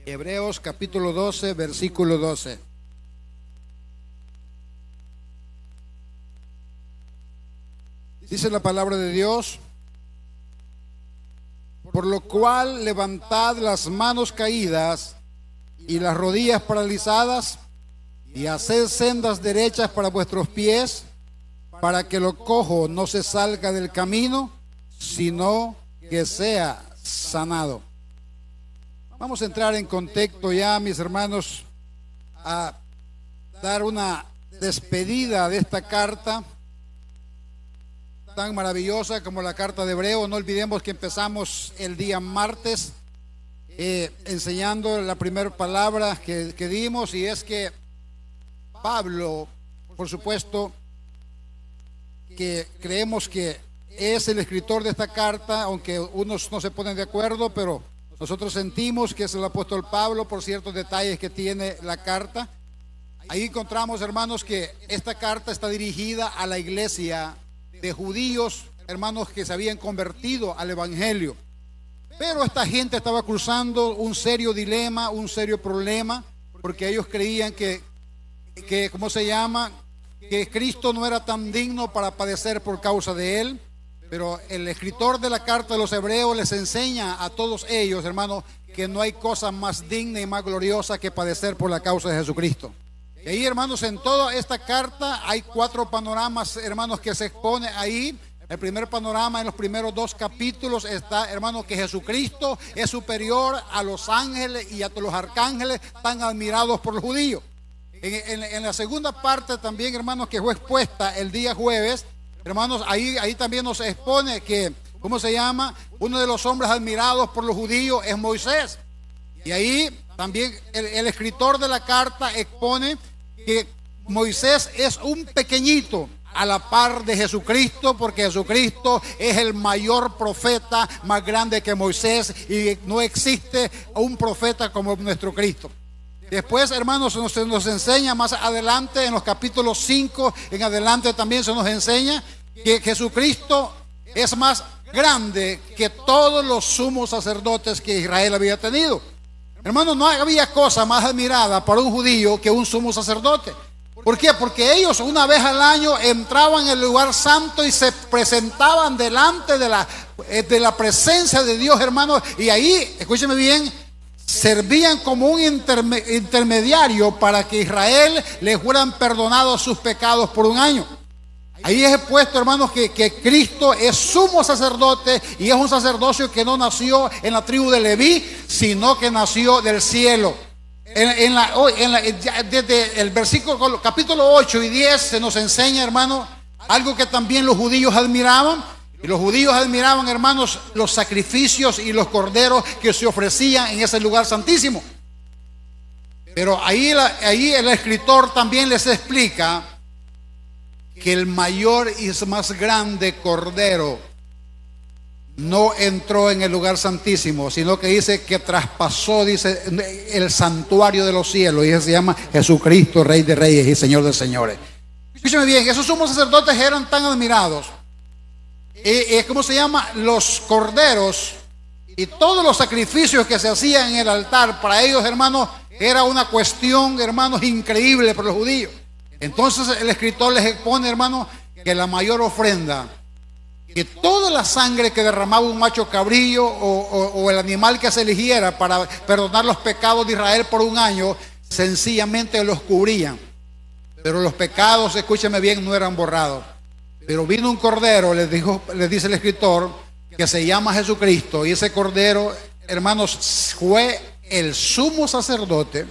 Hebreos capítulo 12, versículo 12. Dice la palabra de Dios: por lo cual levantad las manos caídas y las rodillas paralizadas, y haced sendas derechas para vuestros pies, para que lo cojo no se salga del camino, sino que sea sanado. Vamos a entrar en contexto ya, mis hermanos, a dar una despedida de esta carta tan maravillosa como la carta de Hebreos. No olvidemos que empezamos el día martes enseñando la primera palabra que dimos, y es que Pablo, por supuesto, que creemos que es el escritor de esta carta, aunque unos no se ponen de acuerdo, pero nosotros sentimos que es el apóstol Pablo por ciertos detalles que tiene la carta. Ahí encontramos, hermanos, que esta carta está dirigida a la iglesia de judíos, hermanos, que se habían convertido al evangelio. Pero esta gente estaba cruzando un serio dilema, un serio problema, porque ellos creían que ¿cómo se llama? Que Cristo no era tan digno para padecer por causa de él. Pero el escritor de la carta de los Hebreos les enseña a todos ellos, hermanos, que no hay cosa más digna y más gloriosa que padecer por la causa de Jesucristo. Y ahí, hermanos, en toda esta carta hay 4 panoramas, hermanos, que se expone ahí. El primer panorama, en los primeros 2 capítulos, está, hermanos, que Jesucristo es superior a los ángeles y a los arcángeles tan admirados por los judíos. En la segunda parte también, hermanos, que fue expuesta el día jueves, hermanos, ahí también nos expone que, ¿cómo se llama? Uno de los hombres admirados por los judíos es Moisés. Y ahí también el escritor de la carta expone que Moisés es un pequeñito a la par de Jesucristo, porque Jesucristo es el mayor profeta, más grande que Moisés, y no existe un profeta como nuestro Cristo. Después, hermanos, se nos enseña más adelante, en los capítulos 5 en adelante, también se nos enseña que Jesucristo es más grande que todos los sumos sacerdotes que Israel había tenido. Hermanos, no había cosa más admirada para un judío que un sumo sacerdote. ¿Por qué? Porque ellos una vez al año entraban en el lugar santo y se presentaban delante de la presencia de Dios, hermanos, y ahí, escúcheme bien, servían como un intermediario para que Israel le fueran perdonados sus pecados por un año. Ahí es expuesto, hermanos, que Cristo es sumo sacerdote, y es un sacerdocio que no nació en la tribu de Leví, sino que nació del cielo. Desde el versículo capítulo 8 y 10 se nos enseña, hermanos, algo que también los judíos admiraban. Y los judíos admiraban, hermanos, los sacrificios y los corderos que se ofrecían en ese lugar santísimo. Pero ahí el escritor también les explica que el mayor y más grande cordero no entró en el lugar santísimo, sino que dice que traspasó, dice, el santuario de los cielos, y se llama Jesucristo, Rey de Reyes y Señor de Señores. Escúchame bien, esos sumos sacerdotes eran tan admirados. ¿Cómo se llama? Los corderos y todos los sacrificios que se hacían en el altar, para ellos, hermanos, era una cuestión, hermanos, increíble para los judíos. Entonces el escritor les expone, hermanos, que la mayor ofrenda, que toda la sangre que derramaba un macho cabrillo o el animal que se eligiera para perdonar los pecados de Israel por un año, sencillamente los cubrían. Pero los pecados, escúcheme bien, no eran borrados. Pero vino un cordero, les dice el escritor, que se llama Jesucristo, y ese cordero, hermanos, fue el sumo sacerdote,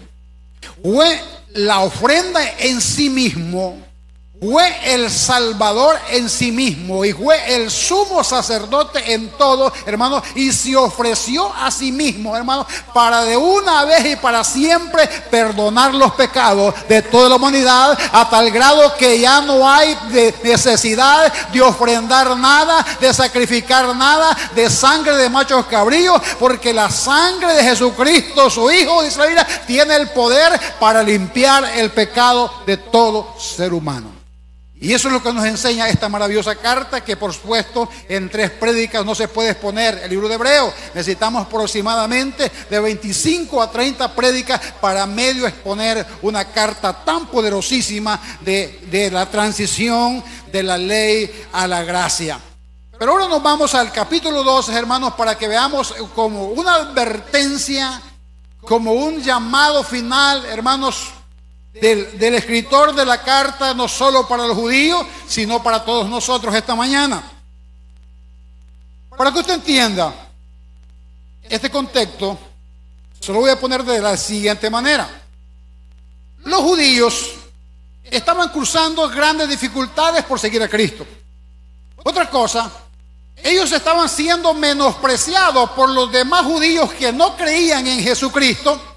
fue la ofrenda en sí mismo, fue el Salvador en sí mismo, y fue el sumo sacerdote en todo, hermanos, y se ofreció a sí mismo, hermanos, para de una vez y para siempre perdonar los pecados de toda la humanidad, a tal grado que ya no hay necesidad de ofrendar nada, de sacrificar nada, de sangre de machos cabríos, porque la sangre de Jesucristo, su Hijo de Israel, tiene el poder para limpiar el pecado de todo ser humano. Y eso es lo que nos enseña esta maravillosa carta, que por supuesto en 3 prédicas no se puede exponer el libro de Hebreos. Necesitamos aproximadamente de 25 a 30 prédicas para medio exponer una carta tan poderosísima de la transición de la ley a la gracia. Pero ahora nos vamos al capítulo 12, hermanos, para que veamos como una advertencia, como un llamado final, hermanos, del escritor de la carta, no solo para los judíos, sino para todos nosotros esta mañana. Para que usted entienda este contexto, se lo voy a poner de la siguiente manera. Los judíos estaban cruzando grandes dificultades por seguir a Cristo. Otra cosa, ellos estaban siendo menospreciados por los demás judíos que no creían en Jesucristo,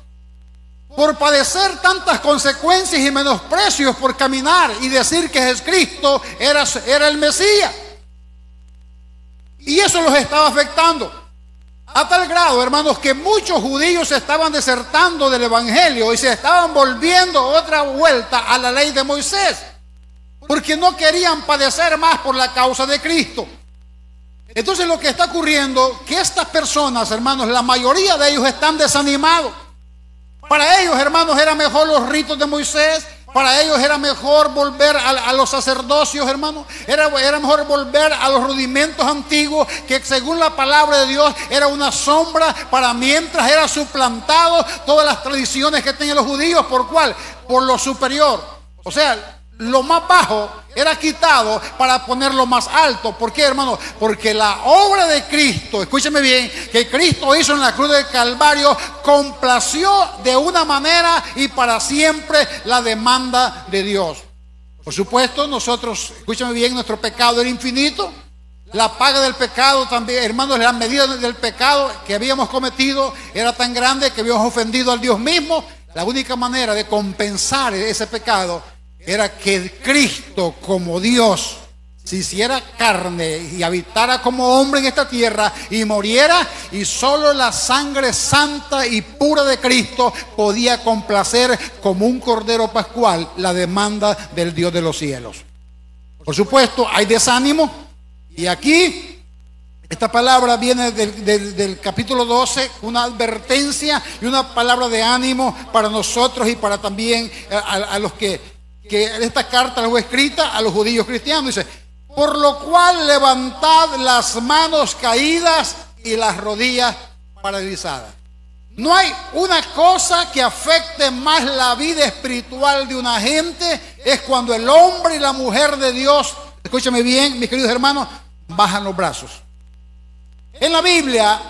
por padecer tantas consecuencias y menosprecios por caminar y decir que Jesucristo era el Mesías. Y eso los estaba afectando a tal grado, hermanos, que muchos judíos estaban desertando del evangelio y se estaban volviendo otra vuelta a la ley de Moisés, porque no querían padecer más por la causa de Cristo. Entonces lo que está ocurriendo, que estas personas, hermanos, la mayoría de ellos están desanimados. Para ellos, hermanos, era mejor los ritos de Moisés. Para ellos era mejor volver a los sacerdocios, hermanos. Era mejor volver a los rudimentos antiguos, que según la palabra de Dios era una sombra para mientras era suplantado todas las tradiciones que tenían los judíos. ¿Por cuál? Por lo superior. O sea, lo más bajo era quitado para ponerlo más alto. ¿Por qué, hermano? Porque la obra de Cristo, escúcheme bien, que Cristo hizo en la cruz del Calvario, complació de una manera y para siempre la demanda de Dios. Por supuesto, nosotros, escúcheme bien, nuestro pecado era infinito. La paga del pecado también, hermanos, la medida del pecado que habíamos cometido era tan grande que habíamos ofendido al Dios mismo. La única manera de compensar ese pecado era que Cristo, como Dios, se hiciera carne y habitara como hombre en esta tierra y muriera, y solo la sangre santa y pura de Cristo podía complacer como un cordero pascual la demanda del Dios de los cielos. Por supuesto, hay desánimo, y aquí esta palabra viene del capítulo 12, una advertencia y una palabra de ánimo para nosotros y para también a los que esta carta la fue escrita a los judíos cristianos. Dice: por lo cual levantad las manos caídas y las rodillas paralizadas. No hay una cosa que afecte más la vida espiritual de una gente, es cuando el hombre y la mujer de Dios, escúchame bien, mis queridos hermanos, bajan los brazos. En la Biblia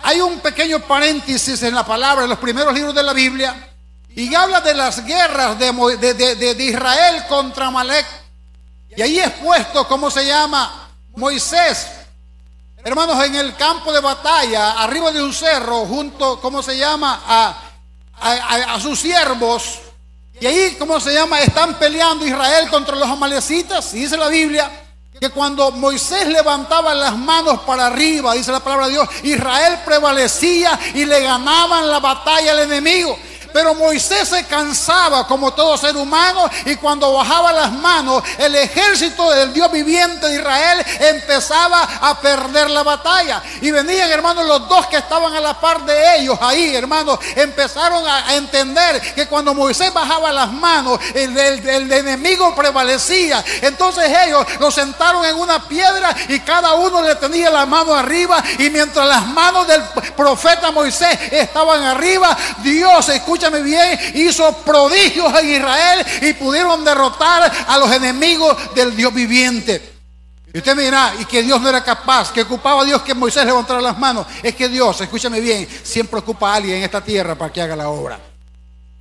hay un pequeño paréntesis en la palabra, en los primeros libros de la Biblia, y habla de las guerras de Israel contra Amalek. Y ahí es puesto, ¿cómo se llama? Moisés, hermanos, en el campo de batalla, arriba de un cerro, junto, ¿cómo se llama? A sus siervos. Y ahí, ¿cómo se llama? Están peleando Israel contra los amalecitas. Y dice la Biblia que cuando Moisés levantaba las manos para arriba, dice la palabra de Dios, Israel prevalecía y le ganaban la batalla al enemigo. Pero Moisés se cansaba como todo ser humano, y cuando bajaba las manos, el ejército del Dios viviente de Israel empezaba a perder la batalla. Y venían, hermanos, los dos que estaban a la par de ellos ahí, hermanos, empezaron a entender que cuando Moisés bajaba las manos, el enemigo prevalecía. Entonces ellos lo sentaron en una piedra y cada uno le tenía la mano arriba, y mientras las manos del profeta Moisés estaban arriba, Dios, escúchame bien, hizo prodigios en Israel y pudieron derrotar a los enemigos del Dios viviente. Y usted me dirá, y que Dios no era capaz, que ocupaba a Dios que Moisés levantara las manos. Es que Dios, escúchame bien, siempre ocupa a alguien en esta tierra para que haga la obra.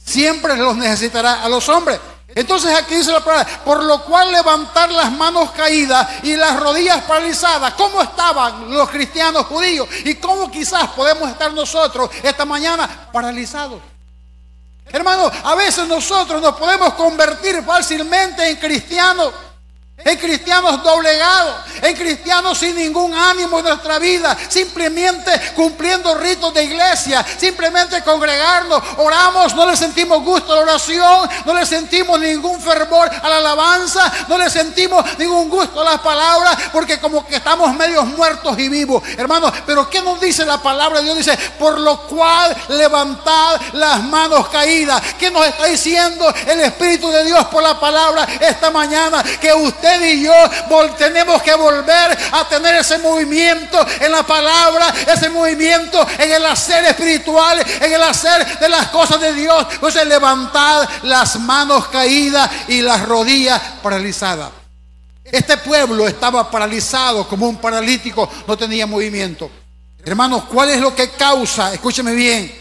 Siempre los necesitará a los hombres. Entonces aquí dice la palabra: por lo cual levantar las manos caídas y las rodillas paralizadas. ¿Cómo estaban los cristianos judíos? Y cómo quizás podemos estar nosotros esta mañana paralizados. Hermanos, a veces nosotros nos podemos convertir fácilmente en cristianos, en cristianos doblegados, en cristianos sin ningún ánimo en nuestra vida, simplemente cumpliendo ritos de iglesia, simplemente congregarnos, oramos, no le sentimos gusto a la oración, no le sentimos ningún fervor a la alabanza, no le sentimos ningún gusto a las palabras, porque como que estamos medios muertos y vivos, hermanos. Pero ¿qué nos dice la palabra de Dios? Dice, por lo cual levantad las manos caídas. ¿Qué nos está diciendo el Espíritu de Dios por la palabra esta mañana? Que usted y yo tenemos que volver a tener ese movimiento en la palabra, ese movimiento en el hacer espiritual, en el hacer de las cosas de Dios. Entonces levantad las manos caídas y las rodillas paralizadas. Este pueblo estaba paralizado como un paralítico, no tenía movimiento. Hermanos, ¿cuál es lo que causa? Escúcheme bien.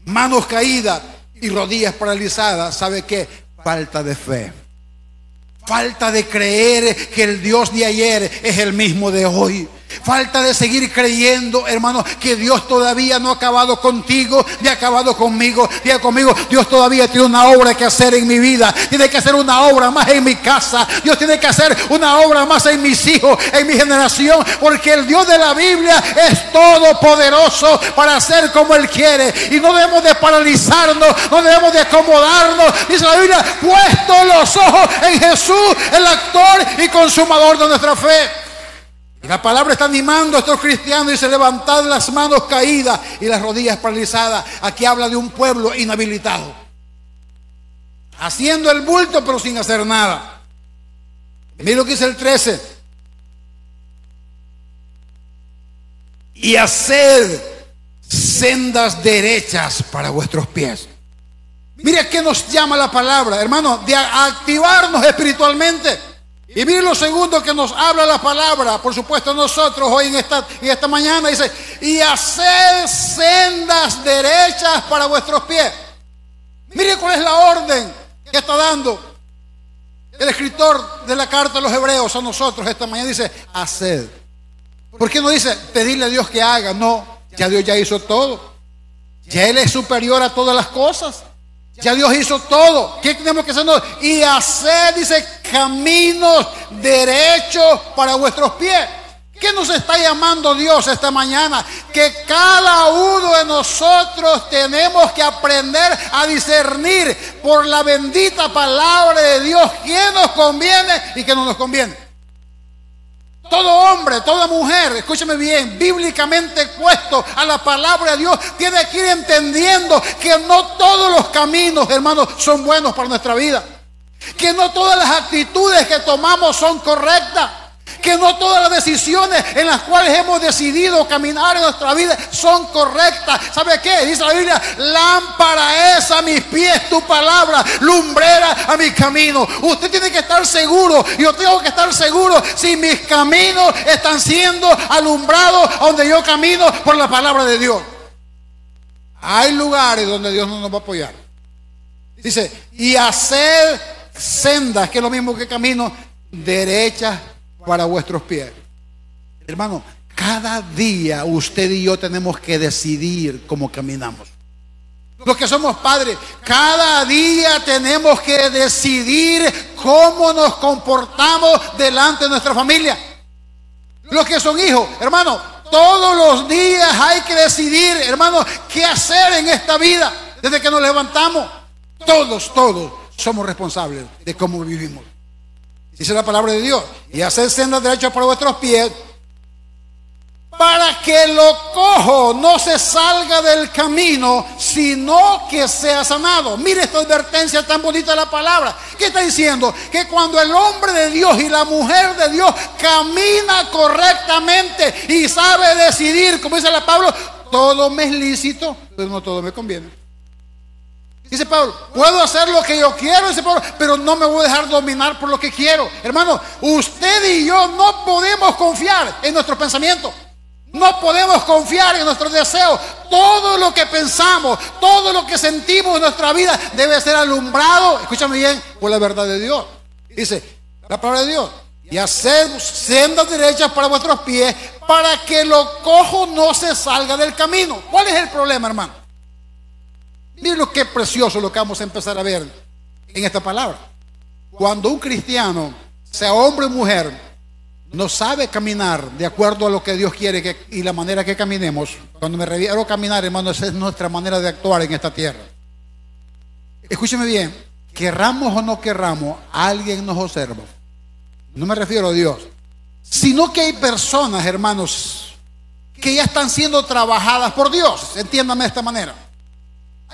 Manos caídas y rodillas paralizadas. ¿Sabe qué? Falta de fe. Falta de creer que el Dios de ayer es el mismo de hoy. Falta de seguir creyendo, hermano, que Dios todavía no ha acabado contigo, ni ha acabado conmigo. Diga conmigo, Dios todavía tiene una obra que hacer en mi vida. Tiene que hacer una obra más en mi casa. Dios tiene que hacer una obra más en mis hijos, en mi generación. Porque el Dios de la Biblia es todopoderoso para hacer como Él quiere. Y no debemos de paralizarnos, no debemos de acomodarnos. Dice la Biblia, puesto los ojos en Jesús, el actor y consumador de nuestra fe. Y la palabra está animando a estos cristianos. Dice, levantad las manos caídas y las rodillas paralizadas. Aquí habla de un pueblo inhabilitado, haciendo el bulto pero sin hacer nada. Mira lo que dice el 13. Y haced sendas derechas para vuestros pies. Mira qué nos llama la palabra, hermano, de activarnos espiritualmente. Y miren lo segundo que nos habla la palabra, por supuesto nosotros hoy en esta mañana, dice, y haced sendas derechas para vuestros pies. Mire cuál es la orden que está dando el escritor de la carta a los hebreos a nosotros esta mañana. Dice, haced. ¿Por qué no dice pedirle a Dios que haga? No, ya Dios ya hizo todo. Ya Él es superior a todas las cosas. Ya Dios hizo todo. ¿Qué tenemos que hacer nosotros? Y hacer, dice, caminos derechos para vuestros pies. ¿Qué nos está llamando Dios esta mañana? Que cada uno de nosotros tenemos que aprender a discernir por la bendita palabra de Dios qué nos conviene y qué no nos conviene. Todo hombre, toda mujer, escúcheme bien, bíblicamente expuesto a la palabra de Dios, tiene que ir entendiendo que no todos los caminos, hermanos, son buenos para nuestra vida. Que no todas las actitudes que tomamos son correctas. Que no todas las decisiones en las cuales hemos decidido caminar en nuestra vida son correctas. ¿Sabe qué? Dice la Biblia, lámpara es a mis pies tu palabra, lumbrera a mis caminos. Usted tiene que estar seguro, yo tengo que estar seguro si mis caminos están siendo alumbrados a donde yo camino por la palabra de Dios. Hay lugares donde Dios no nos va a apoyar. Dice, y hacer sendas, que es lo mismo que caminos, derechas para vuestros pies. Hermano, cada día usted y yo tenemos que decidir cómo caminamos. Los que somos padres, cada día tenemos que decidir cómo nos comportamos delante de nuestra familia. Los que son hijos, hermano, todos los días hay que decidir, hermano, qué hacer en esta vida. Desde que nos levantamos, todos somos responsables de cómo vivimos. Dice la palabra de Dios, y haced sendas derechas para vuestros pies, para que lo cojo no se salga del camino, sino que sea sanado. Mire esta advertencia tan bonita de la palabra. ¿Qué está diciendo? Que cuando el hombre de Dios y la mujer de Dios camina correctamente y sabe decidir, como dice la Pablo, todo me es lícito, pero no todo me conviene. Dice Pablo, puedo hacer lo que yo quiero, dice Pablo, pero no me voy a dejar dominar por lo que quiero. Hermano, usted y yo no podemos confiar en nuestros pensamientos. No podemos confiar en nuestros deseos. Todo lo que pensamos, todo lo que sentimos en nuestra vida debe ser alumbrado, escúchame bien, por la verdad de Dios. Dice la palabra de Dios, y haced sendas derechas para vuestros pies, para que lo cojo no se salga del camino. ¿Cuál es el problema, hermano? Miren lo que es precioso lo que vamos a empezar a ver en esta palabra. Cuando un cristiano sea hombre o mujer, no sabe caminar de acuerdo a lo que Dios quiere y la manera que caminemos. Cuando me refiero a caminar, hermanos, esa es nuestra manera de actuar en esta tierra. Escúcheme bien, querramos o no querramos, alguien nos observa. No me refiero a Dios, sino que hay personas, hermanos, que ya están siendo trabajadas por Dios. Entiéndame de esta manera.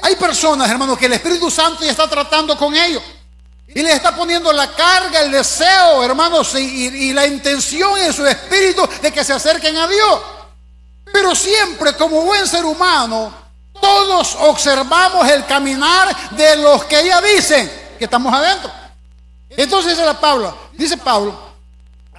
Hay personas, hermanos, que el Espíritu Santo ya está tratando con ellos y les está poniendo la carga, el deseo, hermanos, y la intención en su espíritu de que se acerquen a Dios. Pero siempre, como buen ser humano, todos observamos el caminar de los que ya dicen que estamos adentro. Entonces dice Pablo,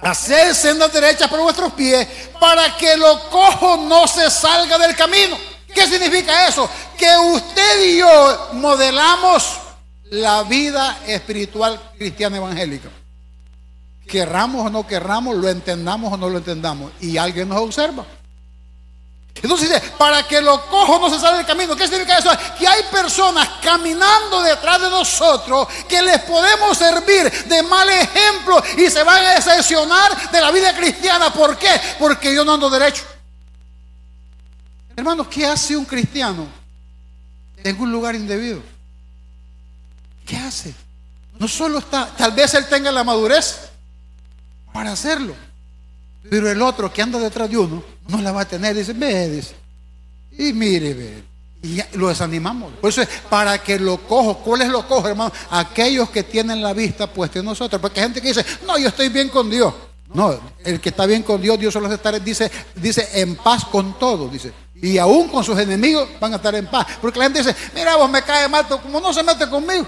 haced sendas derechas por vuestros pies, para que lo cojo no se salga del camino. ¿Qué significa eso? Que usted y yo modelamos la vida espiritual cristiana evangélica. Querramos o no querramos, lo entendamos o no lo entendamos, y alguien nos observa. Entonces dice, para que lo cojo no se salga del camino. ¿Qué significa eso? Que hay personas caminando detrás de nosotros que les podemos servir de mal ejemplo y se van a decepcionar de la vida cristiana. ¿Por qué? Porque yo no ando derecho. Hermanos, ¿qué hace un cristiano en un lugar indebido? ¿Qué hace? No solo está, tal vez él tenga la madurez para hacerlo, pero el otro que anda detrás de uno no la va a tener. Dice, ve, dice, y mire, ve, y ya, lo desanimamos. Por eso es para que lo cojo. ¿Cuál es lo cojo, hermano? Aquellos que tienen la vista puesta en nosotros. Porque hay gente que dice, no, yo estoy bien con Dios. No, el que está bien con Dios, Dios solo está, dice en paz con todo, dice. Y aún con sus enemigos van a estar en paz. Porque la gente dice, mira, vos me cae mal, pero como no se mete conmigo,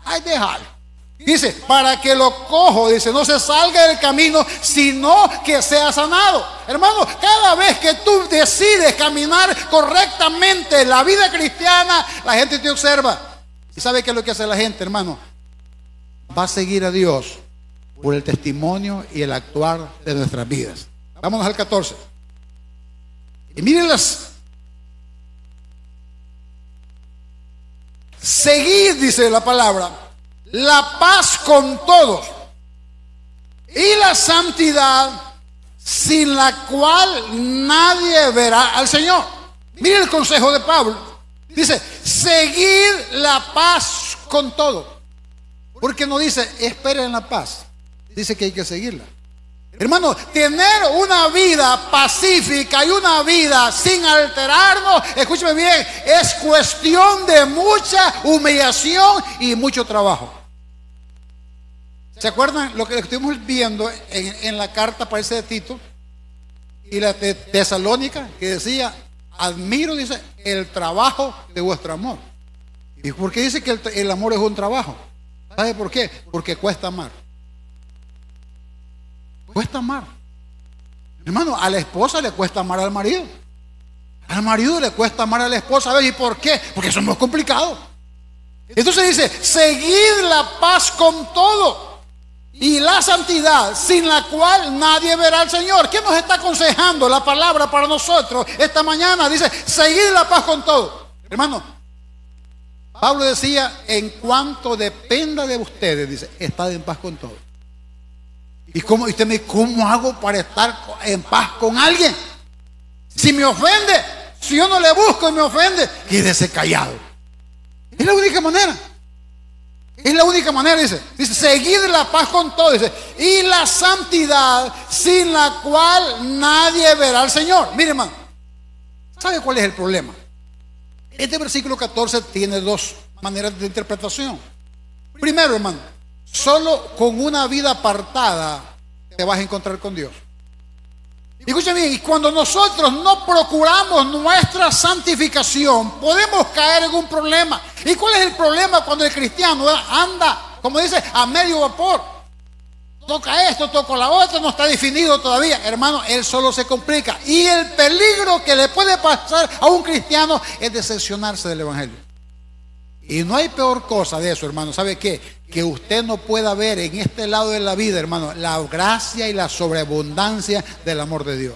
ay, déjalo. Dice, para que lo cojo, dice, no se salga del camino, sino que sea sanado. Hermano, cada vez que tú decides caminar correctamente la vida cristiana, la gente te observa. ¿Y sabe qué es lo que hace la gente, hermano? Va a seguir a Dios por el testimonio y el actuar de nuestras vidas. Vámonos al 14. Y mírenlas. Seguid, dice la palabra, la paz con todos y la santidad, sin la cual nadie verá al Señor. Mire el consejo de Pablo. Dice, seguid la paz con todos. Porque no dice, esperen la paz. Dice que hay que seguirla. Hermano, tener una vida pacífica y una vida sin alterarnos, escúcheme bien, es cuestión de mucha humillación y mucho trabajo. ¿Se acuerdan lo que estuvimos viendo en la carta, parece, de Tito y la de Tesalónica, que decía, admiro, dice, el trabajo de vuestro amor? ¿Y por qué dice que el amor es un trabajo? ¿Sabe por qué? Porque cuesta amar. Cuesta amar. Hermano, a la esposa le cuesta amar al marido. Al marido le cuesta amar a la esposa. ¿Y por qué? Porque somos complicados. Entonces dice, seguid la paz con todo y la santidad, sin la cual nadie verá al Señor. ¿Qué nos está aconsejando la palabra para nosotros esta mañana? Dice, seguid la paz con todo. Hermano, Pablo decía, en cuanto dependa de ustedes, dice, estad en paz con todo. ¿Y usted me dice, cómo hago para estar en paz con alguien? Si me ofende, si yo no le busco y me ofende, quédese callado. Es la única manera. Es la única manera, dice, seguid la paz con todo, dice, y la santidad, sin la cual nadie verá al Señor. Mire, hermano, ¿sabe cuál es el problema? Este versículo 14 tiene dos maneras de interpretación. Primero, hermano, solo con una vida apartada te vas a encontrar con Dios. Escúchame bien, y cuando nosotros no procuramos nuestra santificación, podemos caer en un problema. ¿Y cuál es el problema cuando el cristiano anda, como dice, a medio vapor? Toca esto, toca la otra, no está definido todavía. Hermano, él solo se complica. Y el peligro que le puede pasar a un cristiano es decepcionarse del evangelio. Y no hay peor cosa de eso, hermano. ¿Sabe qué? Que usted no pueda ver en este lado de la vida, hermano, la gracia y la sobreabundancia del amor de Dios.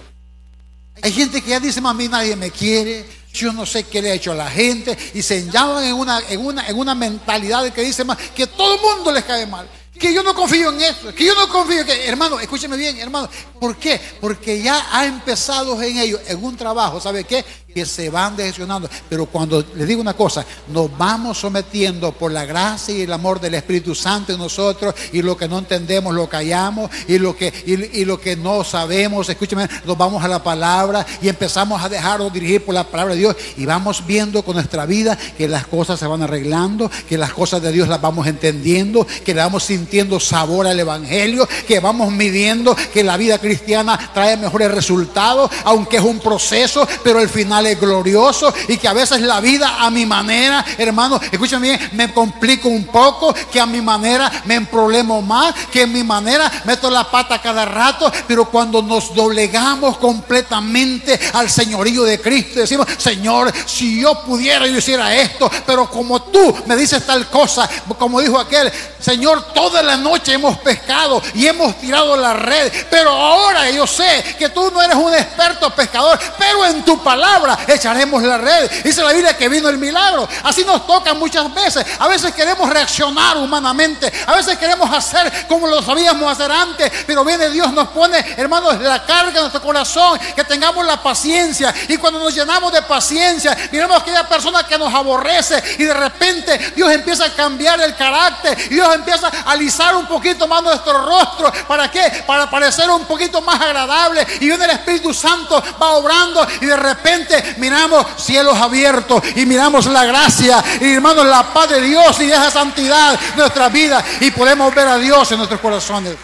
Hay gente que ya dice, a mí nadie me quiere, yo no sé qué le ha hecho a la gente, y se enllaman en una mentalidad de que dice más que todo el mundo les cae mal, Que yo no confío en eso, que yo no confío en que, hermano, escúcheme bien, hermano. ¿Por qué? Porque ya ha empezado en ellos, en un trabajo, ¿sabe qué? Que se van decepcionando. Pero cuando les digo una cosa, nos vamos sometiendo por la gracia y el amor del Espíritu Santo en nosotros, y lo que no entendemos lo callamos, y lo que no sabemos, escúcheme, nos vamos a la palabra y empezamos a dejarnos dirigir por la palabra de Dios, y vamos viendo con nuestra vida que las cosas se van arreglando, que las cosas de Dios las vamos entendiendo, que le vamos sintiendo sabor al Evangelio, que vamos midiendo que la vida cristiana trae mejores resultados, aunque es un proceso, pero el final es glorioso, y que a veces la vida a mi manera, hermano, escúchame bien, me complico un poco, que a mi manera me emproblemo más, que a mi manera meto la pata cada rato, pero cuando nos doblegamos completamente al señorío de Cristo, decimos: Señor, si yo pudiera, yo hiciera esto, pero como tú me dices tal cosa, como dijo aquel: Señor, toda la noche hemos pescado y hemos tirado la red, pero ahora yo sé que tú no eres un experto pescador, pero en tu palabra echaremos la red. Dice la Biblia que vino el milagro. Así nos toca muchas veces. A veces queremos reaccionar humanamente, a veces queremos hacer como lo sabíamos hacer antes, pero viene Dios, nos pone, hermanos, la carga en nuestro corazón, que tengamos la paciencia, y cuando nos llenamos de paciencia, miramos a aquella persona que nos aborrece, y de repente Dios empieza a cambiar el carácter, y Dios empieza a alisar un poquito más nuestro rostro. ¿Para qué? Para parecer un poquito más agradable, y viene el Espíritu Santo, va obrando, y de repente miramos cielos abiertos, y miramos la gracia, y hermanos, la paz de Dios y esa santidad en nuestra vida, y podemos ver a Dios en nuestros corazones.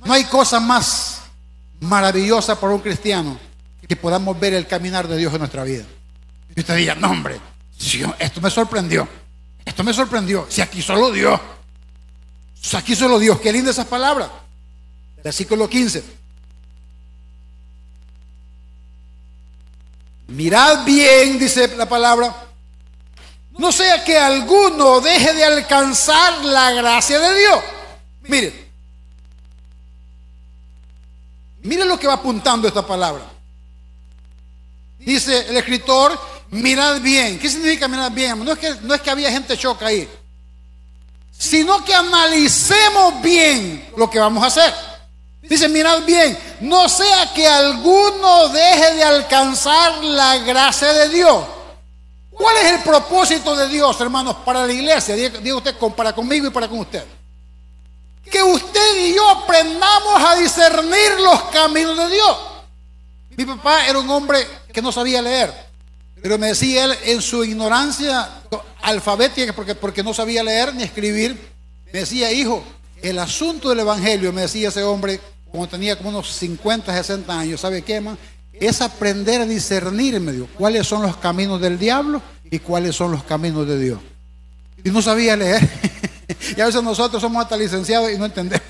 No hay cosa más maravillosa para un cristiano que podamos ver el caminar de Dios en nuestra vida. Y usted diga: no, hombre, esto me sorprendió, si aquí solo Dios, qué linda esas palabras. Versículo 15: mirad bien, dice la palabra, no sea que alguno deje de alcanzar la gracia de Dios. Mire lo que va apuntando esta palabra. Dice el escritor: mirad bien. ¿Qué significa mirar bien? No es que había gente choca ahí, sino que analicemos bien lo que vamos a hacer. Dice: mirad bien, no sea que alguno deje de alcanzar la gracia de Dios. ¿Cuál es el propósito de Dios, hermanos, para la iglesia? Diga usted, para conmigo y para con usted. Que usted y yo aprendamos a discernir los caminos de Dios. Mi papá era un hombre que no sabía leer, pero me decía él, en su ignorancia alfabética, porque no sabía leer ni escribir, me decía: hijo, el asunto del evangelio, me decía ese hombre cuando tenía como unos 50, 60 años, ¿sabe qué, man? Es aprender a discernir, me dijo, cuáles son los caminos del diablo y cuáles son los caminos de Dios. Y no sabía leer. Y a veces nosotros somos hasta licenciados y no entendemos.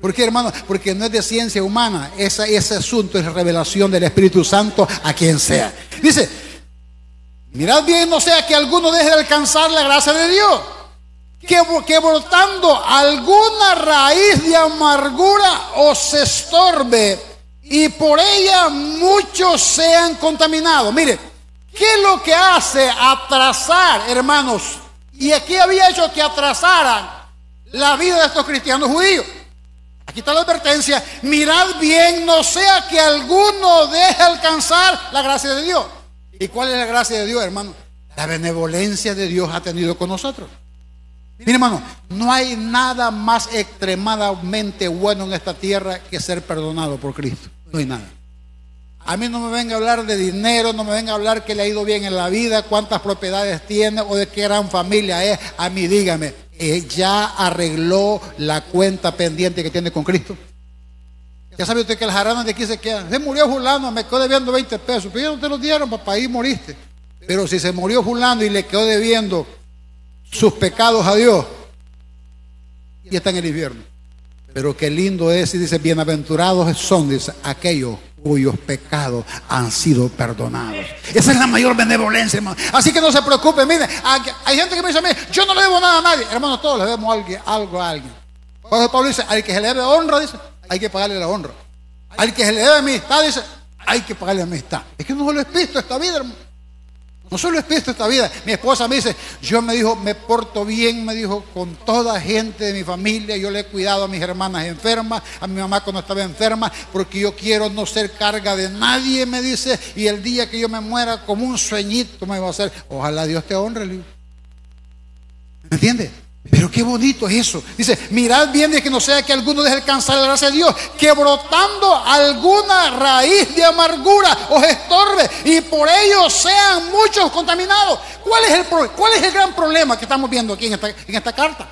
¿Por qué, hermano? Porque no es de ciencia humana. Ese asunto es revelación del Espíritu Santo a quien sea. Dice: mirad bien, no sea que alguno deje de alcanzar la gracia de Dios, que brotando alguna raíz de amargura os estorbe, y por ella muchos sean contaminados. Mire, ¿qué es lo que hace atrasar, hermanos? Y aquí había hecho que atrasaran la vida de estos cristianos judíos. Aquí está la advertencia: mirad bien, no sea que alguno deje alcanzar la gracia de Dios. ¿Y cuál es la gracia de Dios, hermano? La benevolencia de Dios ha tenido con nosotros. Mire, hermano, no hay nada más extremadamente bueno en esta tierra que ser perdonado por Cristo. No hay nada. A mí no me venga a hablar de dinero, no me venga a hablar que le ha ido bien en la vida, cuántas propiedades tiene o de qué gran familia es. A mí dígame, ¿ya arregló la cuenta pendiente que tiene con Cristo? Ya sabe usted que el jarana de aquí se queda. Se murió fulano, me quedó debiendo 20 pesos. Pero ya no te lo dieron, papá, ahí moriste. Pero si se murió fulano y le quedó debiendo sus pecados a Dios, y está en el infierno. Pero qué lindo es, y dice: bienaventurados son, dice, aquellos cuyos pecados han sido perdonados. Esa es la mayor benevolencia, hermano. Así que no se preocupe. Mire, hay gente que me dice a mí: yo no le debo nada a nadie. Hermano, todos le debemos algo a alguien. Por eso Pablo dice: al que se le debe honra, dice, hay que pagarle la honra. Al que se le debe amistad, dice, hay que pagarle amistad. Es que no se lo he visto esta vida, hermano. No solo espíritu de esta vida. Mi esposa me dice, yo me dijo, me porto bien, me dijo, con toda gente de mi familia. Yo le he cuidado a mis hermanas enfermas, a mi mamá cuando estaba enferma, porque yo quiero no ser carga de nadie, me dice. Y el día que yo me muera, como un sueñito me va a hacer. Ojalá Dios te honre, ¿me entiendes? Pero qué bonito es eso. Dice, mirad bien de que no sea que alguno deje alcanzar la gracia de Dios, que brotando alguna raíz de amargura os estorbe y por ello sean muchos contaminados. ¿Cuál es el gran problema que estamos viendo aquí en esta carta?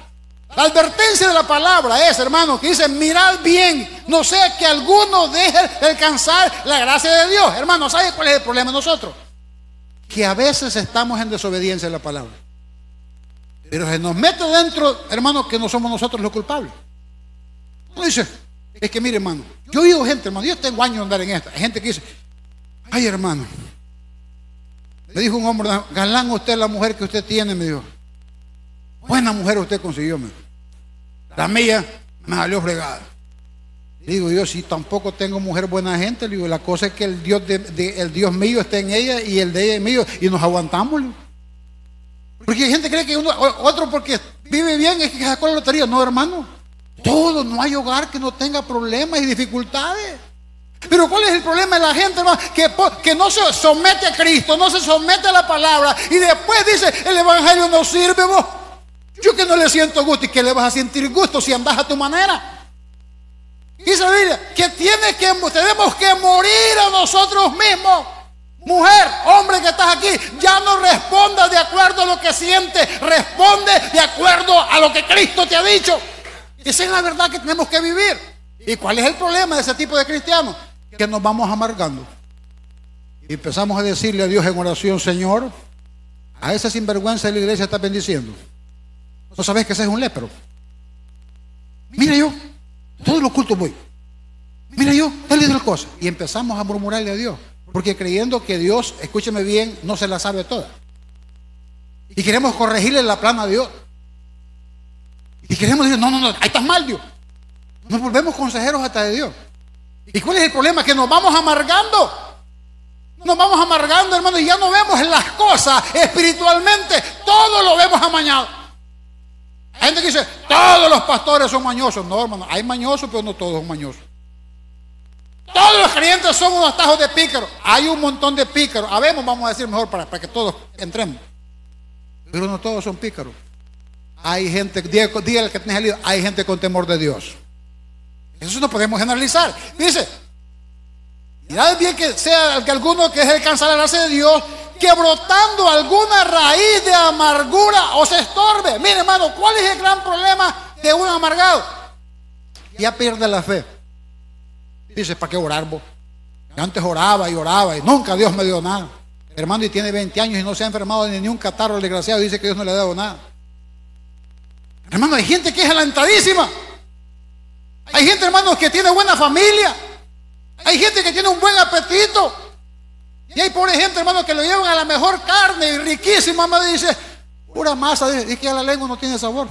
La advertencia de la palabra es, hermano, que dice, mirad bien, no sea que alguno deje de alcanzar la gracia de Dios. Hermano, ¿sabe cuál es el problema de nosotros? Que a veces estamos en desobediencia a la palabra. Pero se nos mete dentro, hermano, que no somos nosotros los culpables. No dice, es que mire, hermano, yo he oído gente, hermano, yo tengo años de andar en esta. Hay gente que dice, ay, hermano, me dijo un hombre, galán usted la mujer que usted tiene, me dijo. Buena mujer usted consiguió, me dijo. La mía me salió fregada. Le digo yo, si tampoco tengo mujer buena gente, le digo, la cosa es que el Dios mío está en ella y el de ella es mío y nos aguantamos, le digo. Porque hay gente que cree que otro porque vive bien es que sacó la lotería. No, hermano. Todo, no hay hogar que no tenga problemas y dificultades. Pero ¿cuál es el problema de la gente, hermano? Que no se somete a Cristo, no se somete a la palabra y después dice, el evangelio no sirve, vos. Yo que no le siento gusto. ¿Y que le vas a sentir gusto si andas a tu manera? Dice la Biblia que tenemos que morir a nosotros mismos. Mujer, hombre que estás aquí, ya no respondas de acuerdo a lo que sientes, responde de acuerdo a lo que Cristo te ha dicho. Esa es la verdad que tenemos que vivir. ¿Y cuál es el problema de ese tipo de cristianos? Que nos vamos amargando. Y empezamos a decirle a Dios en oración, Señor, a ese sinvergüenza de la iglesia está bendiciendo. ¿No sabes que ese es un lepro? Mira yo, todos los cultos voy. Mira yo, tal y tal cosa. Y empezamos a murmurarle a Dios. Porque creyendo que Dios, escúcheme bien, no se la sabe toda. Y queremos corregirle la plana a Dios. Y queremos decir, no, ahí estás mal, Dios. Nos volvemos consejeros hasta de Dios. ¿Y cuál es el problema? Que nos vamos amargando. Nos vamos amargando, hermano, y ya no vemos las cosas espiritualmente. Todo lo vemos amañado. Hay gente que dice, todos los pastores son mañosos. No, hermano, hay mañosos, pero no todos son mañosos. Todos los creyentes son unos tajos de pícaros. Hay un montón de pícaros. Habemos, vamos a decir mejor para que todos entremos. Pero no todos son pícaros. Hay gente, dígale que tenés el lío, hay gente con temor de Dios. Eso no podemos generalizar. Dice, mirad bien que sea que alguno que es alcanzar la gracia de Dios, que brotando alguna raíz de amargura os estorbe. Mire, hermano, ¿cuál es el gran problema de un amargado? Ya pierde la fe. Dice, ¿para qué orar vos? Yo antes oraba y nunca Dios me dio nada. Hermano, y tiene 20 años y no se ha enfermado ni un catarro, el desgraciado, dice que Dios no le ha dado nada. Hermano, hay gente que es alentadísima. Hay gente, hermano, que tiene buena familia. Hay gente que tiene un buen apetito. Y hay pobre gente, hermano, que lo llevan a la mejor carne y riquísima. Me dice, pura masa, dice que a la lengua no tiene sabor.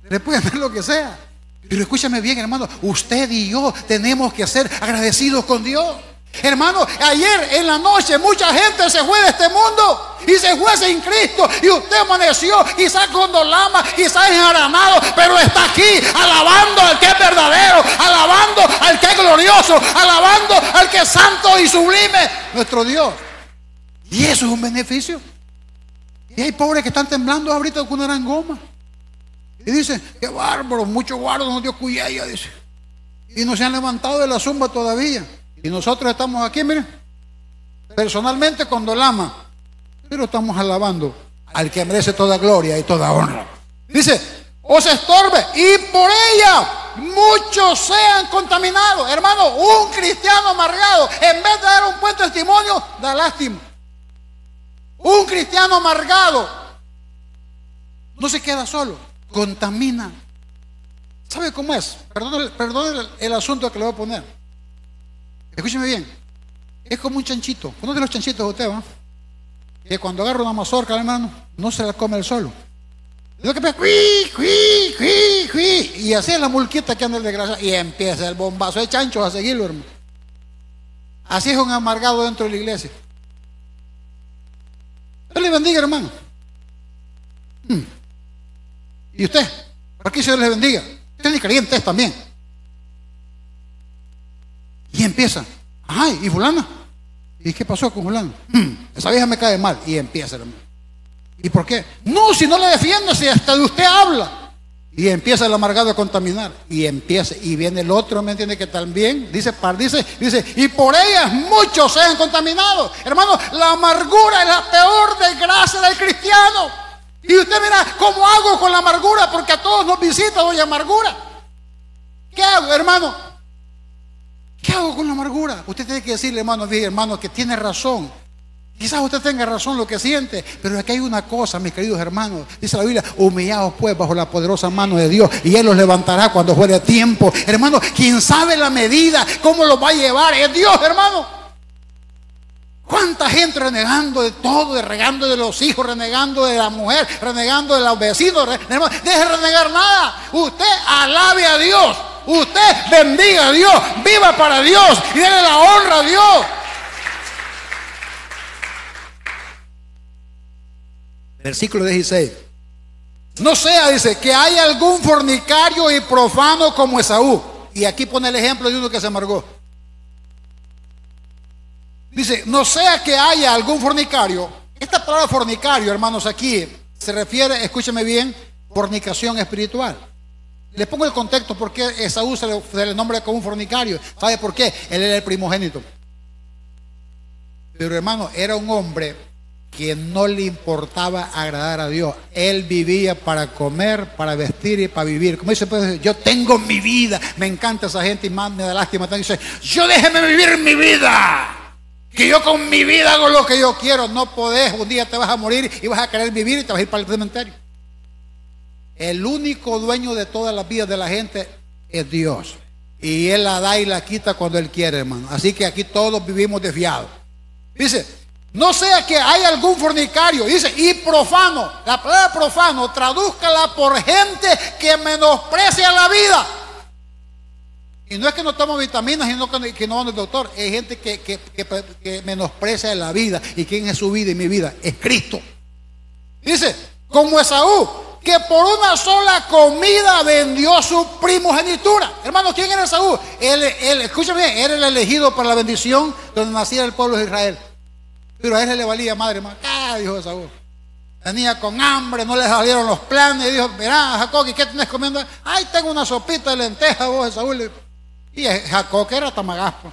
Le pueden dar lo que sea. Pero escúchame bien, hermano, usted y yo tenemos que ser agradecidos con Dios. Hermano, ayer en la noche mucha gente se fue de este mundo y se fue sin Cristo, y usted amaneció quizás con dolama, quizás enjaramado, pero está aquí alabando al que es verdadero, alabando al que es glorioso, alabando al que es santo y sublime, nuestro Dios. Y eso es un beneficio. Y hay pobres que están temblando ahorita con una gran goma. Y dicen, qué bárbaro, mucho guardo nos dio cuyaya, dice. Y no se han levantado de la zumba todavía. Y nosotros estamos aquí, miren, personalmente con dolama, pero estamos alabando al que merece toda gloria y toda honra. Dice, os estorbe y por ella muchos sean contaminados. Hermano, un cristiano amargado, en vez de dar un buen testimonio, da lástima. Un cristiano amargado no se queda solo, contamina. ¿Sabe cómo es? Perdón el asunto que le voy a poner. Escúcheme bien, es como un chanchito. ¿Conoce los chanchitos usted, va? Que cuando agarra una mazorca, hermano, no se la come él solo. Lo que pasa, y así es la mulquita que anda el desgraciado, y empieza el bombazo de chanchos a seguirlo, hermano. Así es un amargado dentro de la iglesia. Dios le bendiga, hermano. ¿Y usted? ¿Por qué Dios le bendiga? Usted ni creyente es también. Y empieza. Ay, ¿y fulana? ¿Y qué pasó con fulana? Esa vieja me cae mal. Y empieza, hermano. ¿Y por qué? No, si no le defiende, si hasta de usted habla. Y empieza el amargado a contaminar. Y empieza, y viene el otro, ¿me entiende? Que también dice, y por ellas muchos sean contaminados. Hermano, la amargura es la peor desgracia del cristiano. Y usted mira, ¿cómo hago con la amargura? Porque a todos nos visita doña amargura. ¿Qué hago, hermano? ¿Qué hago con la amargura? Usted tiene que decirle, hermano, que tiene razón. Quizás usted tenga razón lo que siente, pero aquí hay una cosa, mis queridos hermanos. Dice la Biblia, humillados pues bajo la poderosa mano de Dios, y Él los levantará cuando fuere tiempo. Hermano, quien sabe la medida, cómo lo va a llevar, es Dios, hermano. ¿Cuánta gente renegando de todo, renegando de los hijos, renegando de la mujer, renegando de los vecinos? Hermano, deje de renegar nada. Usted alabe a Dios, usted bendiga a Dios, viva para Dios y déle la honra a Dios. Versículo 16. No sea, dice, que haya algún fornicario y profano como Esaú. Y aquí pone el ejemplo de uno que se amargó. Dice, no sea que haya algún fornicario. Esta palabra fornicario, hermanos, aquí se refiere, escúcheme bien, fornicación espiritual. Le pongo el contexto por qué Esaú se le nombra como un fornicario. ¿Sabe por qué? Él era el primogénito. Pero hermano, era un hombre que no le importaba agradar a Dios. Él vivía para comer, para vestir y para vivir. Como dice, pues, yo tengo mi vida. Me encanta esa gente y más me da lástima. Dice, yo déjeme vivir mi vida, que yo con mi vida hago lo que yo quiero. No podés, un día te vas a morir y vas a querer vivir y te vas a ir para el cementerio. El único dueño de todas las vidas de la gente es Dios, y Él la da y la quita cuando Él quiere, hermano. Así que aquí todos vivimos desviados. Dice, no sea que haya algún fornicario, dice, y profano. La palabra profano, tradúzcala por gente que menosprecia la vida. Y no es que no toma vitaminas y que no van al doctor. Es gente que menosprecia la vida. ¿Y quién es su vida y mi vida? Es Cristo. Dice, como Esaú, que por una sola comida vendió su primogenitura. Hermano, ¿quién era Esaú? Él, escúchame, era el elegido para la bendición donde nacía el pueblo de Israel. Pero a él le valía madre, hermano. ¿Qué? Dijo Esaú. Venía con hambre, no le salieron los planes. Y dijo, mirá, Jacob, ¿y qué tenés comiendo? Ay, tengo una sopita de lenteja, vos, Esaú. Y Jacob, que era tamagaspo,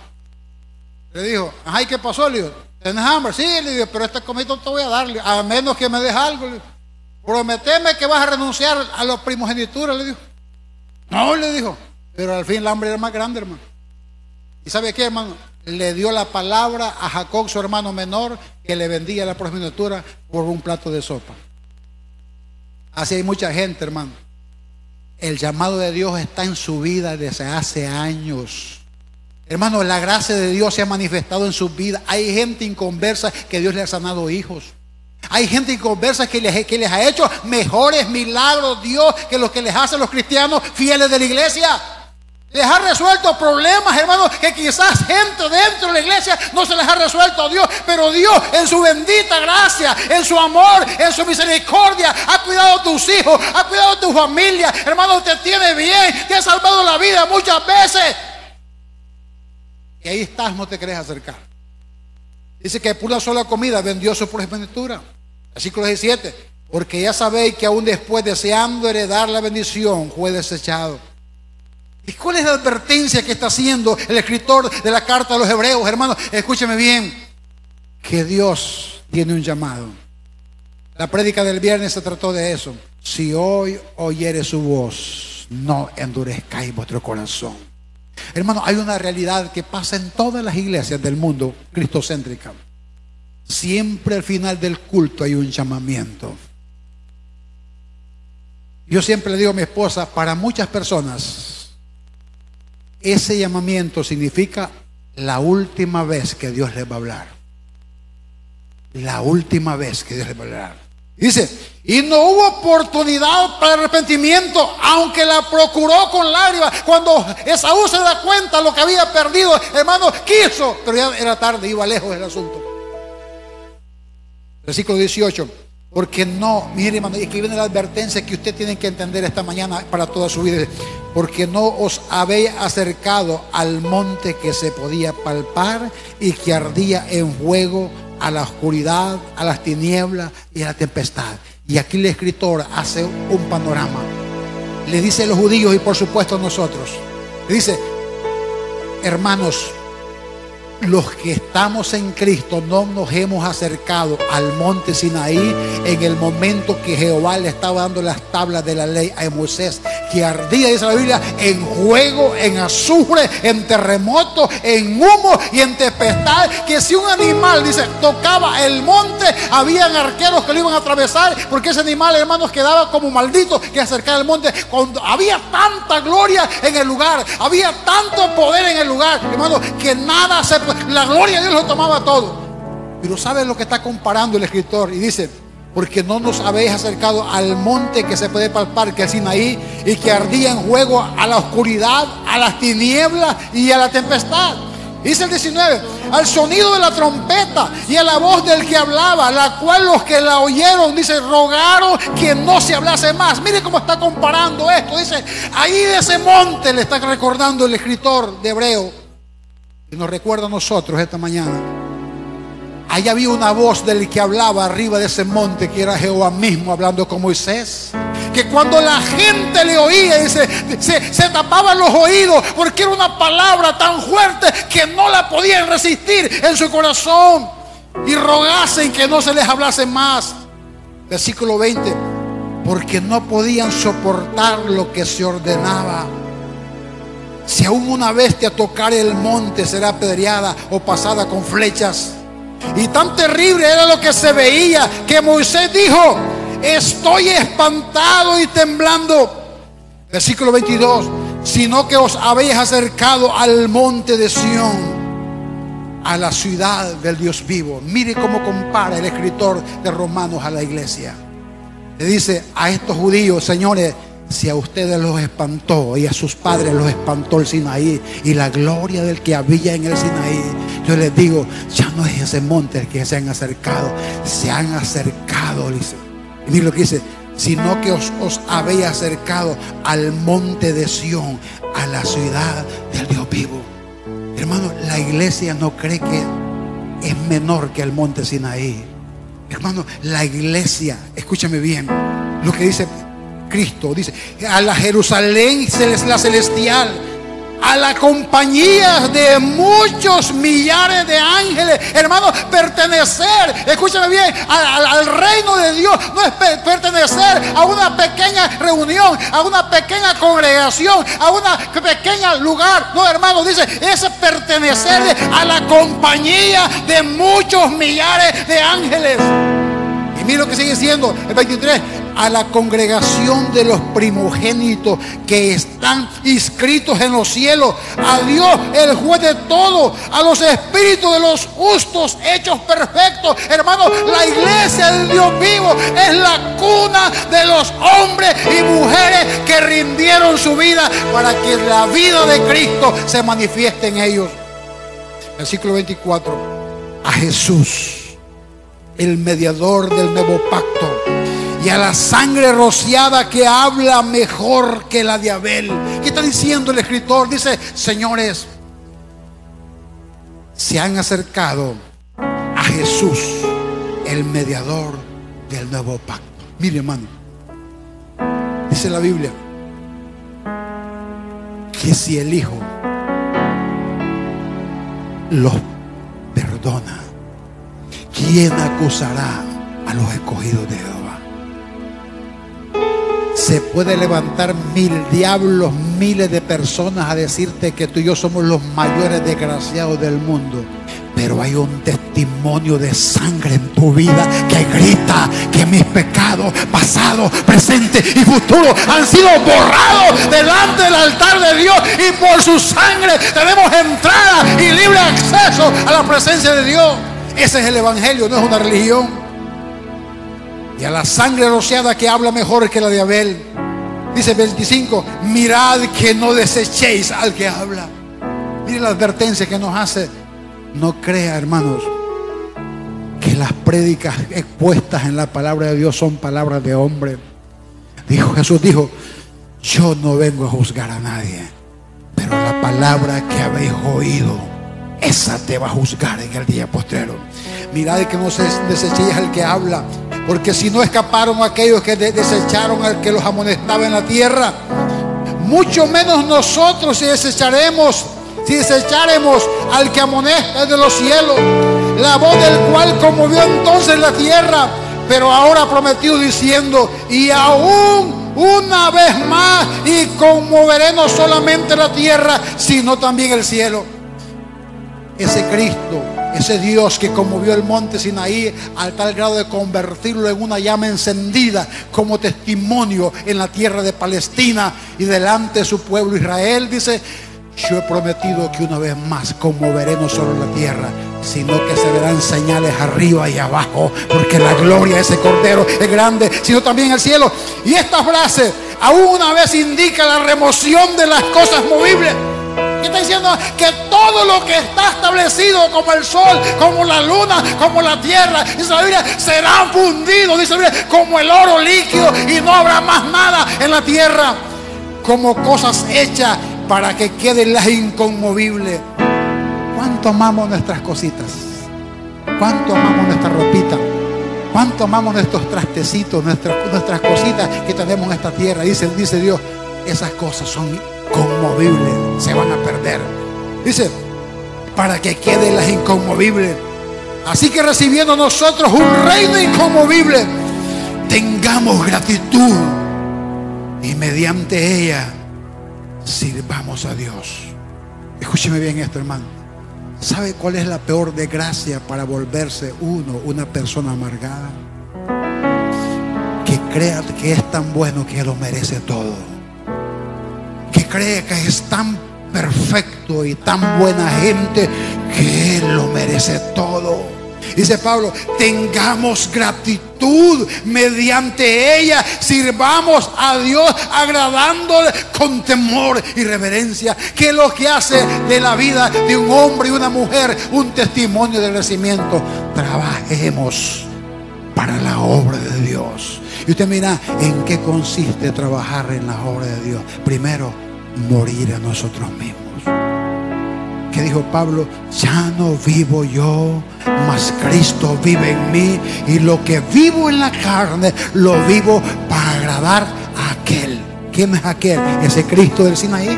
le dijo, ajá, ¿y qué pasó? Le dijo, ¿tenés hambre? Sí, le dijo, pero esta comida no te voy a darle, a menos que me des algo. Le dijo, prometeme que vas a renunciar a los primogenituras, le dijo. No, le dijo, pero al fin el hambre era más grande, hermano. ¿Y sabe qué, hermano? Le dio la palabra a Jacob, su hermano menor, que le vendía la primogenitura por un plato de sopa. Así hay mucha gente, hermano. El llamado de Dios está en su vida desde hace años. Hermano, la gracia de Dios se ha manifestado en su vida. Hay gente inconversa que Dios le ha sanado hijos. Hay gente inconversa que les ha hecho mejores milagros Dios que los que les hacen los cristianos fieles de la iglesia. Les ha resuelto problemas, hermanos, que quizás gente dentro de la iglesia no se les ha resuelto a Dios. Pero Dios, en su bendita gracia, en su amor, en su misericordia, ha cuidado a tus hijos, ha cuidado a tu familia. Hermano, te tiene bien, te ha salvado la vida muchas veces. Y ahí estás, no te querés acercar. Dice que por una sola comida vendió su primogenitura. Versículo 17. Porque ya sabéis que aún después, deseando heredar la bendición, fue desechado. ¿Y cuál es la advertencia que está haciendo el escritor de la carta a los hebreos? Hermanos, escúcheme bien, que Dios tiene un llamado. La prédica del viernes se trató de eso. Si hoy oyere su voz, no endurezcáis vuestro corazón. Hermano, hay una realidad que pasa en todas las iglesias del mundo cristocéntrica. Siempre al final del culto hay un llamamiento. Yo siempre le digo a mi esposa, para muchas personas ese llamamiento significa la última vez que Dios les va a hablar. La última vez que Dios les va a hablar. Dice, y no hubo oportunidad para arrepentimiento, aunque la procuró con lágrimas. Cuando Esaú se da cuenta de lo que había perdido, hermano, quiso, pero ya era tarde, iba lejos del asunto. Versículo 18. Porque no, mire hermano, y aquí viene la advertencia que usted tiene que entender esta mañana para toda su vida. Porque no os habéis acercado al monte que se podía palpar y que ardía en fuego, a la oscuridad, a las tinieblas y a la tempestad. Y aquí el escritor hace un panorama. Le dice a los judíos y por supuesto a nosotros. Le dice: hermanos, los que estamos en Cristo no nos hemos acercado al monte Sinaí en el momento que Jehová le estaba dando las tablas de la ley a Moisés, que ardía, dice la Biblia, en fuego, en azufre, en terremoto, en humo y en tempestad. Que si un animal, dice, tocaba el monte, habían arqueros que lo iban a atravesar, porque ese animal, hermanos, quedaba como maldito que acercaba el monte. Cuando había tanta gloria en el lugar, había tanto poder en el lugar, hermanos, que nada la gloria de Dios lo tomaba todo. Pero ¿sabe lo que está comparando el escritor? Y dice: porque no nos habéis acercado al monte que se puede palpar, que es Sinaí, y que ardía en fuego, a la oscuridad, a las tinieblas y a la tempestad. Dice el 19: al sonido de la trompeta y a la voz del que hablaba, la cual los que la oyeron, dice, rogaron que no se hablase más. Mire cómo está comparando esto. Dice, ahí de ese monte le está recordando el escritor de Hebreo, y nos recuerda a nosotros esta mañana. Allá había una voz del que hablaba arriba de ese monte, que era Jehová mismo hablando con Moisés. Que cuando la gente le oía, se tapaban los oídos, porque era una palabra tan fuerte que no la podían resistir en su corazón, y rogasen que no se les hablase más. Versículo 20: porque no podían soportar lo que se ordenaba. Si aún una bestia tocar el monte, será apedreada o pasada con flechas. Y tan terrible era lo que se veía, que Moisés dijo: estoy espantado y temblando. Versículo 22: sino que os habéis acercado al monte de Sión, a la ciudad del Dios vivo. Mire cómo compara el escritor de Romanos a la iglesia. Le dice a estos judíos: señores, si a ustedes los espantó y a sus padres los espantó el Sinaí y la gloria del que había en el Sinaí, yo les digo, ya no es ese monte el que se han acercado. Se han acercado, dice. Y mire lo que dice: sino que os habéis acercado al monte de Sión, a la ciudad del Dios vivo. Hermano, la iglesia no cree que es menor que el monte Sinaí. Hermano, la iglesia, escúchame bien lo que dice Cristo, dice: a la Jerusalén la celestial, a la compañía de muchos millares de ángeles. Hermano, pertenecer, escúchame bien, al reino de Dios no es pertenecer a una pequeña reunión, a una pequeña congregación, a una pequeña lugar. No, hermano, dice, es pertenecer a la compañía de muchos millares de ángeles. Y mira lo que sigue siendo el 23: a la congregación de los primogénitos que están inscritos en los cielos, a Dios el juez de todo, a los espíritus de los justos hechos perfectos. Hermano, la iglesia del Dios vivo es la cuna de los hombres y mujeres que rindieron su vida para que la vida de Cristo se manifieste en ellos. Versículo 24: a Jesús, el mediador del nuevo pacto, y a la sangre rociada que habla mejor que la de Abel. ¿Qué está diciendo el escritor? Dice, señores, se han acercado a Jesús, el mediador del nuevo pacto. Mire, hermano, dice la Biblia que si el Hijo los perdona, ¿quién acusará a los escogidos de Jehová? Se puede levantar 1000 diablos, miles de personas a decirte que tú y yo somos los mayores desgraciados del mundo, pero hay un testimonio de sangre en tu vida que grita que mis pecados pasados, presentes y futuros han sido borrados delante del altar de Dios, y por su sangre tenemos entrada y libre acceso a la presencia de Dios. Ese es el evangelio, no es una religión. Y a la sangre rociada que habla mejor que la de Abel. Dice 25: mirad que no desechéis al que habla. Mire la advertencia que nos hace. No crea, hermanos, que las prédicas expuestas en la palabra de Dios son palabras de hombre. Jesús dijo: yo no vengo a juzgar a nadie, pero la palabra que habéis oído, esa te va a juzgar en el día postrero. Mirad que no se desechéis al que habla, porque si no escaparon aquellos que desecharon al que los amonestaba en la tierra, mucho menos nosotros si desecharemos al que amonesta de los cielos, la voz del cual conmovió entonces la tierra, pero ahora prometió diciendo: y aún una vez más, y conmoveré no solamente la tierra, sino también el cielo. Ese Cristo, ese Dios que conmovió el monte Sinaí al tal grado de convertirlo en una llama encendida como testimonio en la tierra de Palestina y delante de su pueblo Israel, dice: yo he prometido que una vez más conmoveré no solo la tierra, sino que se verán señales arriba y abajo, porque la gloria de ese Cordero es grande, sino también el cielo. Y esta frase aún una vez indica la remoción de las cosas movibles. ¿Qué está diciendo? Que todo lo que está establecido, como el sol, como la luna, como la tierra, dice la Biblia, será fundido, dice la Biblia, como el oro líquido, y no habrá más nada en la tierra, como cosas hechas para que queden las inconmovibles. ¿Cuánto amamos nuestras cositas? ¿Cuánto amamos nuestra ropita? ¿Cuánto amamos nuestros trastecitos, nuestras cositas que tenemos en esta tierra? Dice Dios, esas cosas son conmovibles, se van a perder. Dice, para que queden las inconmovibles. Así que recibiendo nosotros un reino inconmovible, tengamos gratitud y mediante ella sirvamos a Dios. Escúcheme bien esto, hermano. ¿Sabe cuál es la peor desgracia para volverse una persona amargada? Que crea que es tan bueno que lo merece todo, que cree que es tan perfecto y tan buena gente que Él lo merece todo. Dice Pablo: tengamos gratitud, mediante ella sirvamos a Dios, agradándole con temor y reverencia, que es lo que hace de la vida de un hombre y una mujer un testimonio de crecimiento. Trabajemos para la obra de Dios. Y usted mira en qué consiste trabajar en la obra de Dios. Primero, morir a nosotros mismos. ¿Qué dijo Pablo? Ya no vivo yo, mas Cristo vive en mí, y lo que vivo en la carne lo vivo para agradar a aquel. ¿Quién es aquel? Ese Cristo del Sinaí,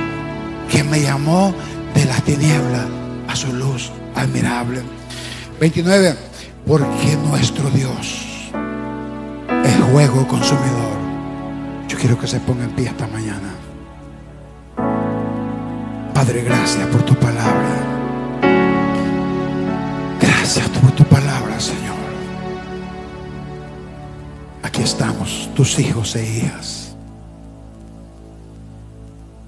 que me llamó de las tinieblas a su luz admirable. 29. Porque nuestro Dios es fuego consumidor. Yo quiero que se ponga en pie esta mañana. Padre, gracias por tu palabra. Gracias por tu palabra, Señor. Aquí estamos, tus hijos e hijas.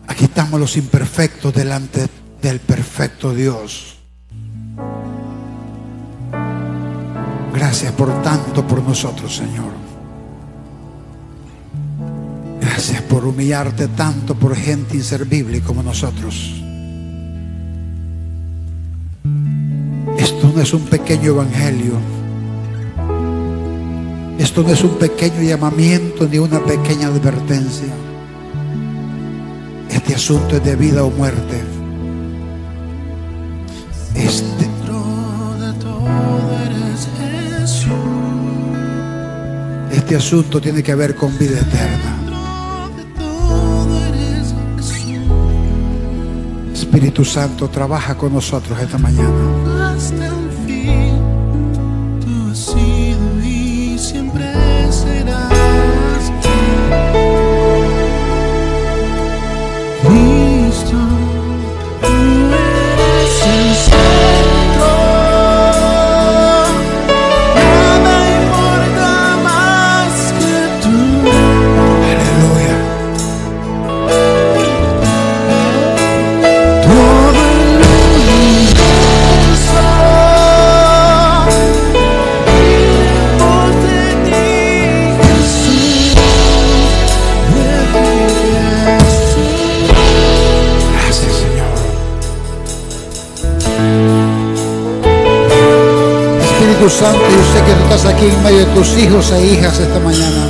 Aquí estamos los imperfectos delante del perfecto Dios. Gracias por tanto por nosotros, Señor. Gracias por humillarte tanto por gente inservible como nosotros. Esto no es un pequeño evangelio. Esto no es un pequeño llamamiento ni una pequeña advertencia. Este asunto es de vida o muerte. Este asunto tiene que ver con vida eterna. Espíritu Santo, trabaja con nosotros esta mañana. Hasta el fin, tú has sido y siempre serás Cristo, tú eres el centro, nada importa más que tú. Aleluya. Todo el universo Espíritu Santo, yo sé que tú estás aquí en medio de tus hijos e hijas esta mañana.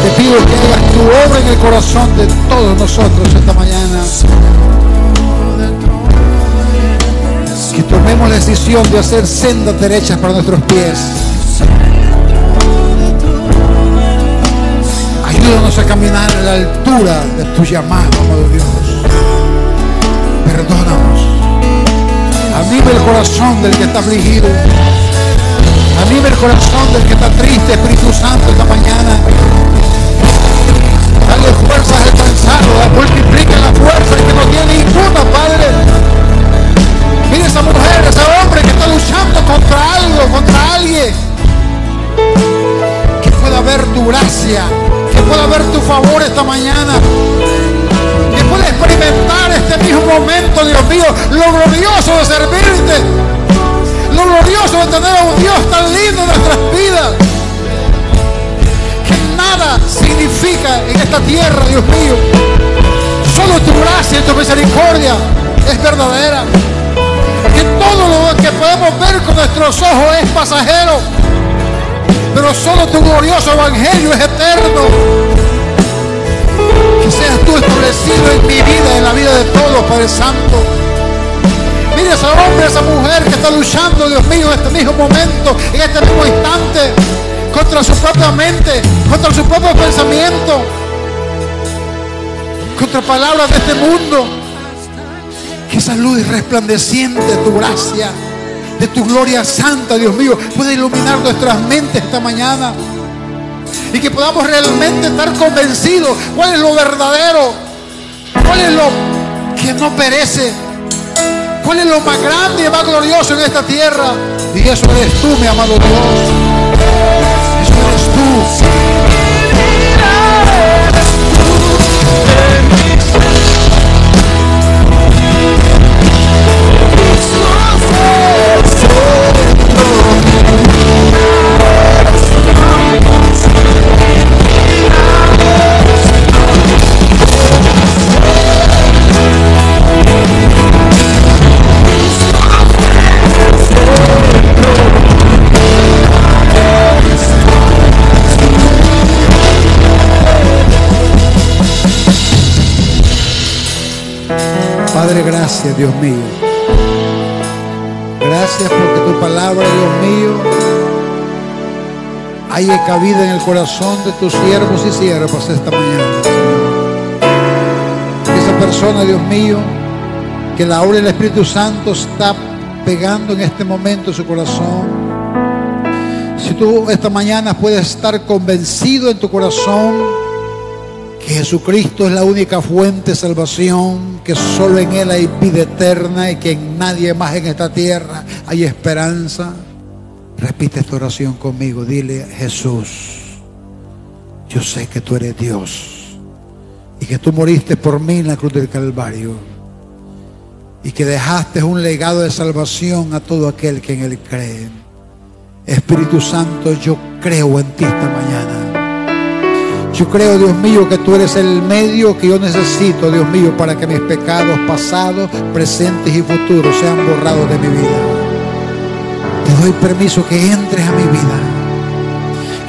Te pido que hagas tu obra en el corazón de todos nosotros esta mañana. Que tomemos la decisión de hacer sendas derechas para nuestros pies. Ayúdanos a caminar a la altura de tu llamado, amado Dios. Perdónanos. Anima el corazón del que está afligido. Anima el corazón del que está triste, Espíritu Santo, esta mañana. Dale fuerzas al cansado, multiplica la fuerza que no tiene ninguna, Padre. Mira esa mujer, ese hombre que está luchando contra algo, contra alguien. Que pueda ver tu gracia, que pueda ver tu favor esta mañana. Que pueda experimentar este mismo momento, Dios mío, lo glorioso de servirte. Lo glorioso de tener a un Dios tan lindo en nuestras vidas. Que nada significa en esta tierra, Dios mío. Solo tu gracia y tu misericordia es verdadera. Que todo lo que podemos ver con nuestros ojos es pasajero, pero solo tu glorioso evangelio es eterno. Que seas tú establecido en mi vida, en la vida de todos, Padre Santo. Mira a ese hombre, a esa mujer que está luchando, Dios mío, en este mismo momento, en este mismo instante, contra su propia mente, contra su propio pensamiento, contra palabras de este mundo. Que esa luz resplandeciente de tu gracia, de tu gloria santa, Dios mío, pueda iluminar nuestras mentes esta mañana. Y que podamos realmente estar convencidos cuál es lo verdadero, cuál es lo que no perece, cuál es lo más grande y más glorioso en esta tierra. Y eso eres tú, mi amado Dios. Eso eres tú. Padre, gracias, Dios mío. Gracias porque tu palabra, Dios mío, haya cabida en el corazón de tus siervos y siervas esta mañana, Señor. Esa persona, Dios mío, que la obra del Espíritu Santo está pegando en este momento en su corazón. Si tú esta mañana puedes estar convencido en tu corazón que Jesucristo es la única fuente de salvación, que solo en Él hay vida eterna y que en nadie más en esta tierra hay esperanza, repite esta oración conmigo. Dile: Jesús, yo sé que tú eres Dios y que tú moriste por mí en la cruz del Calvario y que dejaste un legado de salvación a todo aquel que en Él cree. Espíritu Santo, yo creo en ti esta mañana. Yo creo, Dios mío, que tú eres el medio que yo necesito, Dios mío, para que mis pecados pasados, presentes y futuros sean borrados de mi vida. Te doy permiso que entres a mi vida,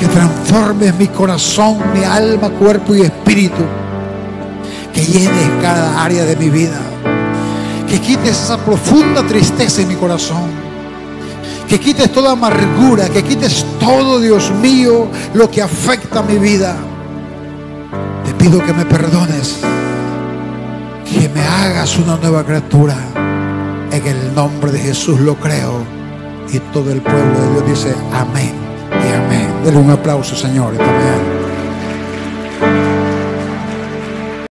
que transformes mi corazón, mi alma, cuerpo y espíritu, que llenes cada área de mi vida, que quites esa profunda tristeza en mi corazón, que quites toda amargura, que quites todo, Dios mío, lo que afecta a mi vida. Te pido que me perdones, que me hagas una nueva criatura. En el nombre de Jesús lo creo. Y todo el pueblo de Dios dice amén y amén. Denle un aplauso, Señor, esta mañana.